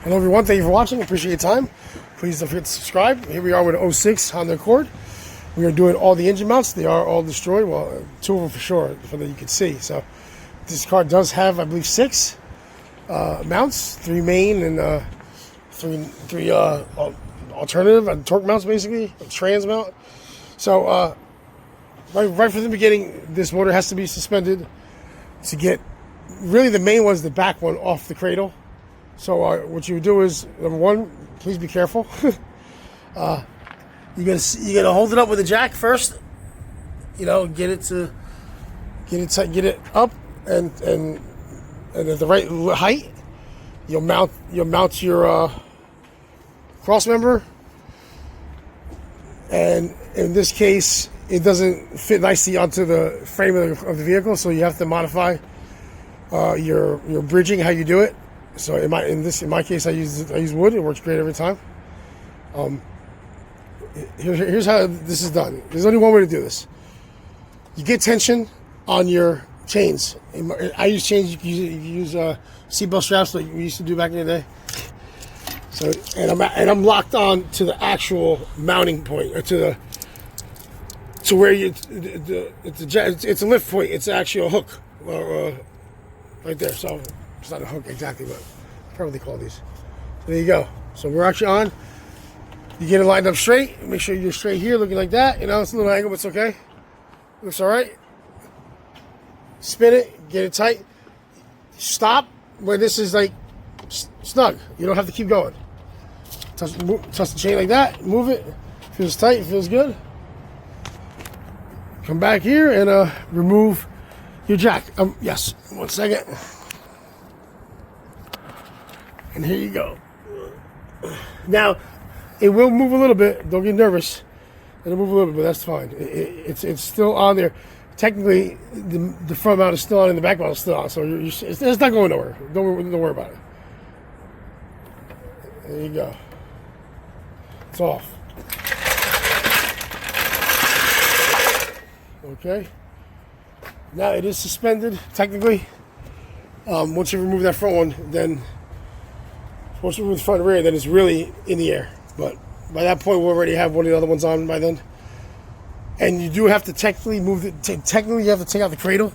Hello everyone, thank you for watching. Appreciate your time. Please don't forget to subscribe. Here we are with an 06 Honda Accord. We are doing all the engine mounts. They are all destroyed. Well, two of them for sure, so that you can see. So this car does have, I believe, 6 mounts, 3 main and three alternative and torque mounts, basically a trans mount. So right from the beginning, this motor has to be suspended to get. Really, the main one's the back one off the cradle. So what you would do is, number one, please be careful. You gotta hold it up with a jack first. You know, get it up and at the right height. You'll mount your cross member. And in this case, it doesn't fit nicely onto the frame of the vehicle, so you have to modify your bridging, how you do it. So in my case, I use wood. It works great every time. Here's how this is done. There's only one way to do this. You get tension on your chains. I use chains. You can use seatbelt straps like we used to do back in the day. So I'm locked on to the actual mounting point, or to where it's a lift point. It's actually a hook, right there. So it's not a hook exactly, but I forgot what they call these. So there you go. So we're actually on. You get it lined up straight. Make sure you're straight here, looking like that. You know, it's a little angle, but it's okay. Looks all right. Spin it, get it tight. Stop where this is like snug. You don't have to keep going. Touch the chain like that. Move it. Feels tight. Feels good. Come back here and remove your jack. Yes. 1 second. And here you go. Now, it will move a little bit. Don't get nervous. It'll move a little bit. That's fine. It's still on there. Technically, the front mount is still on and the back mount is still on. So it's not going nowhere. Don't worry about it. There you go. It's off. Okay. Now it is suspended, technically. Once you remove that front one, then once you remove the front and rear, then it's really in the air. But by that point, we'll already have one of the other ones on by then. And you do have to technically move technically, you have to take out the cradle,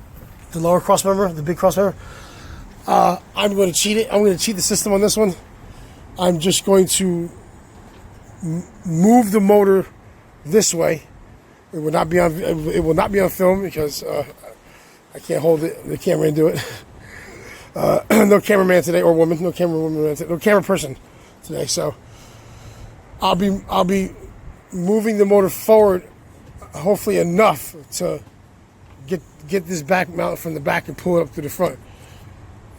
the lower cross member, the big cross member. I'm going to cheat it. I'm going to cheat the system on this one. I'm just going to move the motor this way. It will not be on. It will not be on film because I can't hold it. The camera and do it. No cameraman today, or woman. No camera person today. So I'll be moving the motor forward, hopefully enough to get this back mount from the back and pull it up to the front.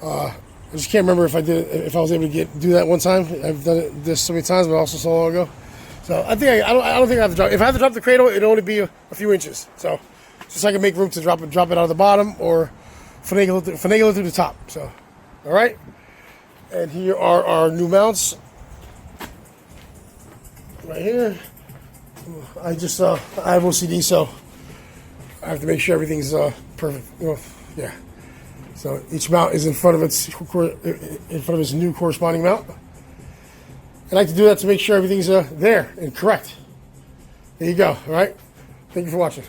I just can't remember if I was able to do that one time. I've done this so many times, but also so long ago. So I don't think I have to drop. If I have to drop the cradle, it'll only be a few inches. So just so I can make room to drop it out of the bottom or finagle it through the top. So, all right. And here are our new mounts. Right here. I have OCD, so I have to make sure everything's perfect. Well, yeah. So each mount is in front of its new corresponding mount. I like to do that to make sure everything's there and correct. There you go. All right. Thank you for watching.